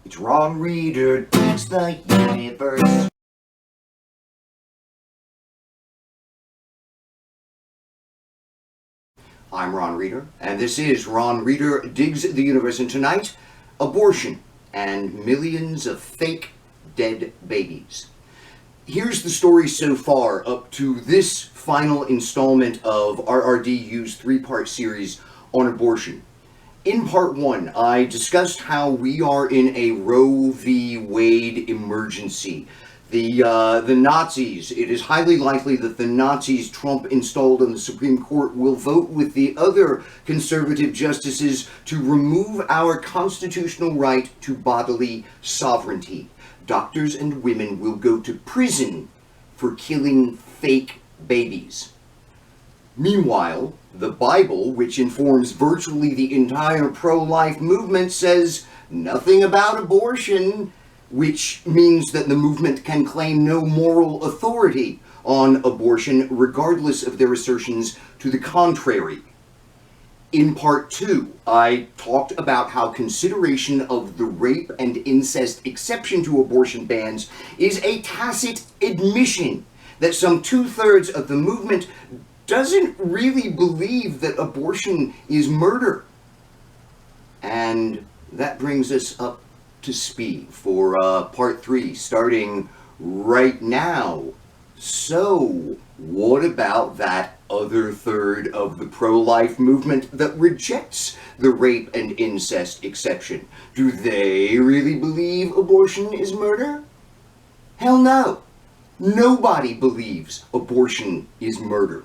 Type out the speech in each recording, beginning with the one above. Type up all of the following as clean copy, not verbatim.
It's Ron Reader Digs the Universe. I'm Ron Reader, and this is Ron Reader Digs the Universe, and tonight, abortion and millions of fake dead babies. Here's the story so far up to this final installment of RRDU's three-part series on abortion. In part one, I discussed how we are in a Roe v. Wade emergency. The Nazis, it is highly likely that the Nazis Trump installed on the Supreme Court will vote with the other conservative justices to remove our constitutional right to bodily sovereignty. Doctors and women will go to prison for killing fake babies. Meanwhile, the Bible, which informs virtually the entire pro-life movement, says nothing about abortion, which means that the movement can claim no moral authority on abortion, regardless of their assertions to the contrary. In part two, I talked about how consideration of the rape and incest exception to abortion bans is a tacit admission that some 2/3 of the movement doesn't really believe that abortion is murder. And that brings us up to speed for part three, starting right now. So, what about that other third of the pro-life movement that rejects the rape and incest exception? Do they really believe abortion is murder? Hell no. Nobody believes abortion is murder.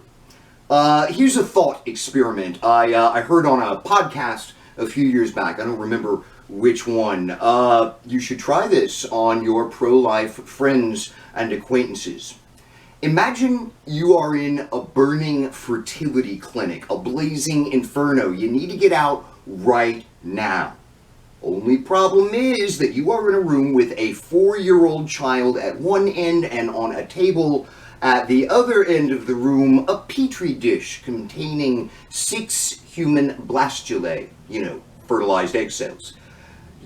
Here's a thought experiment I heard on a podcast a few years back. I don't remember which one. You should try this on your pro-life friends and acquaintances. Imagine you are in a burning fertility clinic, a blazing inferno. You need to get out right now. Only problem is that you are in a room with a 4-year-old child at one end, and on a table at the other end of the room, a petri dish containing 6 human blastulae, fertilized egg cells.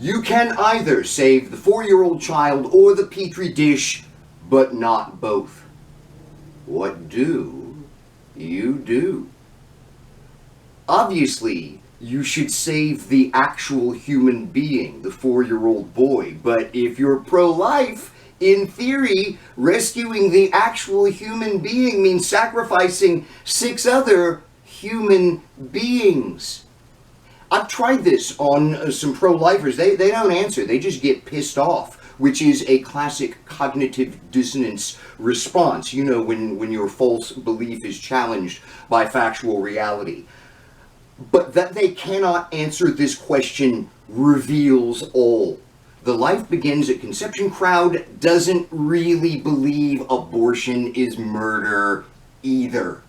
You can either save the 4-year-old child or the petri dish, but not both. What do you do? Obviously, you should save the actual human being, the 4-year-old boy, but if you're pro-life, in theory, rescuing the actual human being means sacrificing 6 other human beings. I've tried this on some pro-lifers. They don't answer. They just get pissed off, which is a classic cognitive dissonance response, when your false belief is challenged by factual reality. But that they cannot answer this question reveals all. The Life Begins at Conception crowd doesn't really believe abortion is murder either.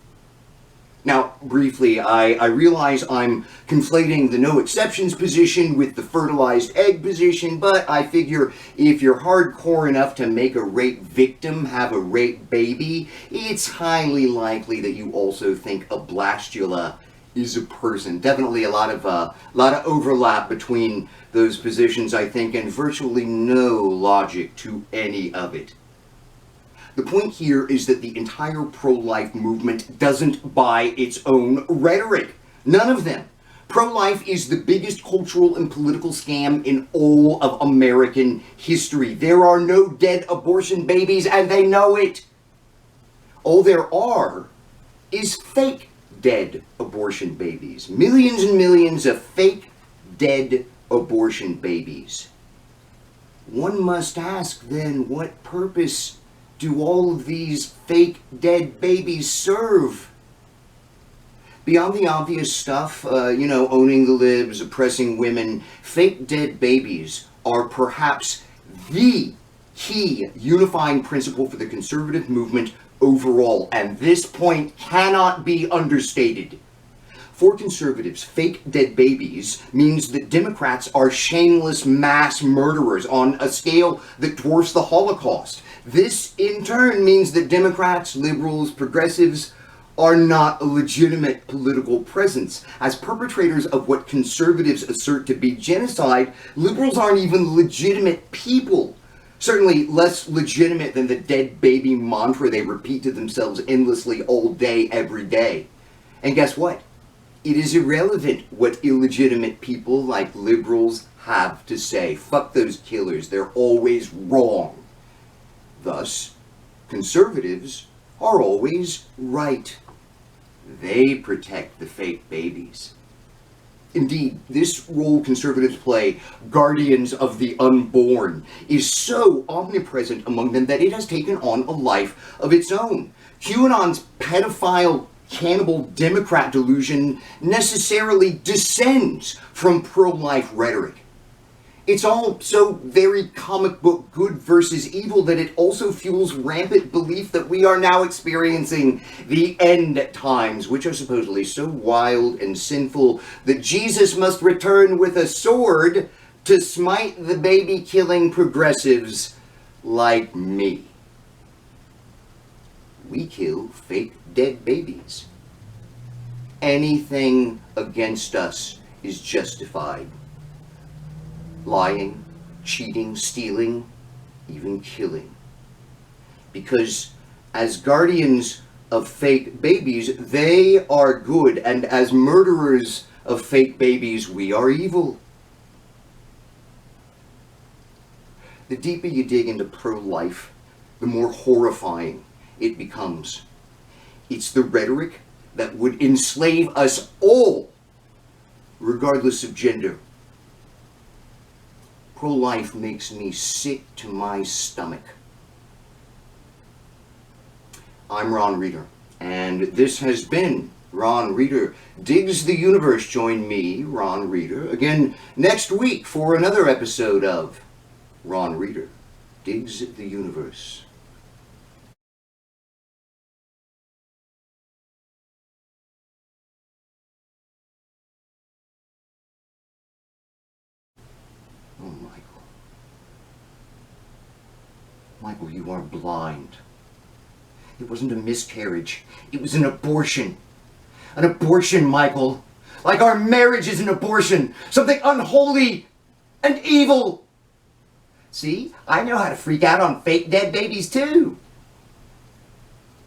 Now, briefly, I realize I'm conflating the no exceptions position with the fertilized egg position, but I figure if you're hardcore enough to make a rape victim have a rape baby, it's highly likely that you also think a blastula is a person. Definitely a lot of overlap between those positions, I think, and virtually no logic to any of it. The point here is that the entire pro-life movement doesn't buy its own rhetoric. None of them. Pro-life is the biggest cultural and political scam in all of American history. There are no dead abortion babies, and they know it. All there are is fake dead abortion babies. Millions and millions of fake dead abortion babies. One must ask then, what purpose do all of these fake dead babies serve? Beyond the obvious stuff, owning the libs, oppressing women, fake dead babies are perhaps the key unifying principle for the conservative movement overall, and this point cannot be understated. For conservatives, fake dead babies means that Democrats are shameless mass murderers on a scale that dwarfs the Holocaust. This, in turn, means that Democrats, liberals, progressives are not a legitimate political presence. As perpetrators of what conservatives assert to be genocide, liberals aren't even legitimate people. Certainly less legitimate than the dead baby mantra they repeat to themselves endlessly all day, every day. And guess what? It is irrelevant what illegitimate people like liberals have to say. Fuck those killers, they're always wrong. Thus, conservatives are always right. They protect the fake babies. Indeed, this role conservatives play, guardians of the unborn, is so omnipresent among them that it has taken on a life of its own. QAnon's pedophile, cannibal Democrat delusion necessarily descends from pro-life rhetoric. It's all so very comic book good versus evil that it also fuels rampant belief that we are now experiencing the end times, which are supposedly so wild and sinful that Jesus must return with a sword to smite the baby-killing progressives like me. We kill fake dead babies. Anything against us is justified. Lying, cheating, stealing, even killing. Because as guardians of fake babies, they are good, and as murderers of fake babies, we are evil. The deeper you dig into pro-life, the more horrifying it becomes. It's the rhetoric that would enslave us all, regardless of gender. Pro-life makes me sick to my stomach. I'm Ron Reeder, and this has been Ron Reeder Digs the Universe. Join me, Ron Reeder, again next week for another episode of Ron Reeder Digs the Universe. Oh, Michael. Michael, you are blind. It wasn't a miscarriage. It was an abortion. An abortion, Michael. Like our marriage is an abortion. Something unholy and evil. See, I know how to freak out on fake dead babies too.